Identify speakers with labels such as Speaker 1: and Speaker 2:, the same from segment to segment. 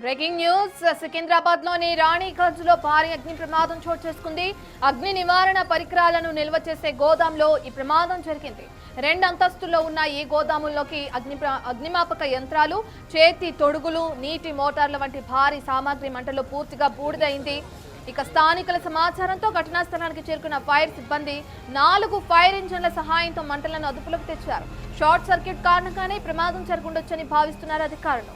Speaker 1: Breaking news సికింద్రాబాద్లోని రాణిగంజ్లో భారీ అగ్ని ప్రమాదం చోటు చేసుకుంది. అగ్ని నివారణ పరికరాలను నిల్వ చేసే గోదాంలో ఈ ప్రమాదం జరిగింది. 2 అంతస్తుల్లో ఉన్న ఈ గోదాముల్లోకి అగ్నిమాపక యంత్రాలు, చేతి తొడుగులు, నీటి మోటార్ల వంటి భారీ సామాగ్రి మంటల్లో పూర్తిగా బూడిదైంది. ఇక స్థానికుల సమాచారంతో ఘటనా స్థలానికి చేరుకున్న ఫైర్ సిబ్బంది 4 ఫైర్ ఇంజన్ల సహాయంతో మంటలను అదుపులోకి తెచ్చారు. షార్ట్ సర్క్యూట్ కారణంగానే ప్రమాదం జరుగుండొచ్చని భావిస్తున్నారు అధికారులు.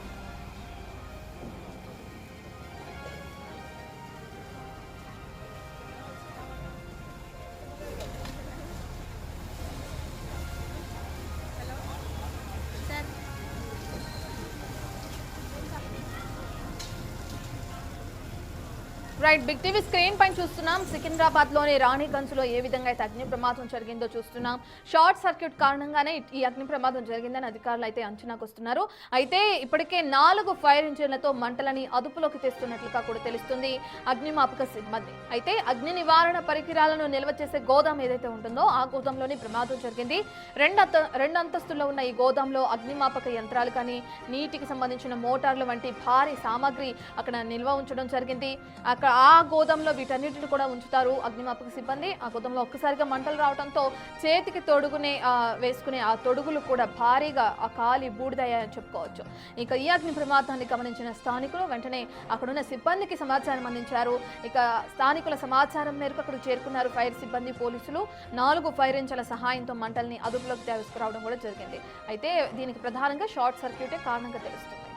Speaker 1: రైట్, బిగ్ టీవీ స్క్రీన్ పైన చూస్తున్నాం. సికింద్రాబాద్లోని రాణిగంజ్లో ఏ విధంగా అయితే అగ్ని ప్రమాదం జరిగిందో చూస్తున్నాం. షార్ట్ సర్క్యూట్ కారణంగానే ఈ అగ్ని ప్రమాదం జరిగిందని అధికారులు అయితే అంచనాకు వస్తున్నారు. అయితే ఇప్పటికే 4 ఫైర్ ఇంజిన్లతో మంటలని అదుపులోకి తెస్తున్నట్లుగా కూడా తెలుస్తుంది అగ్నిమాపక సిబ్బంది. అయితే అగ్ని నివారణ పరికరాలను నిల్వ చేసే గోదాం ఏదైతే ఉంటుందో ఆ గోదాంలోని ప్రమాదం జరిగింది. 2 అంతస్తుల్లో ఉన్న ఈ గోదాంలో అగ్నిమాపక యంత్రాలు కానీ, నీటికి సంబంధించిన మోటార్లు వంటి భారీ సామాగ్రి అక్కడ నిల్వ ఉంచడం జరిగింది. అక్కడ ఆ గోదాంలో వీటన్నిటిని కూడా ఉంచుతారు అగ్నిమాపక సిబ్బంది. ఆ గోదాంలో ఒక్కసారిగా మంటలు రావడంతో చేతికి తొడుగునే వేసుకునే ఆ తొడుగులు కూడా భారీగా ఆ కాలి బూడిదయ్యాయని చెప్పుకోవచ్చు. ఇక ఈ అగ్ని ప్రమాదాన్ని గమనించిన స్థానికులు వెంటనే అక్కడున్న సిబ్బందికి సమాచారం అందించారు. ఇక స్థానికుల సమాచారం మేరకు అక్కడ చేరుకున్నారు ఫైర్ సిబ్బంది, పోలీసులు. 4 ఫైర్ ఇంజన్ల సహాయంతో మంటల్ని అదుపులోకి తీసుకురావడం కూడా జరిగింది. అయితే దీనికి ప్రధానంగా షార్ట్ సర్క్యూటే కారణంగా తెలుస్తుంది.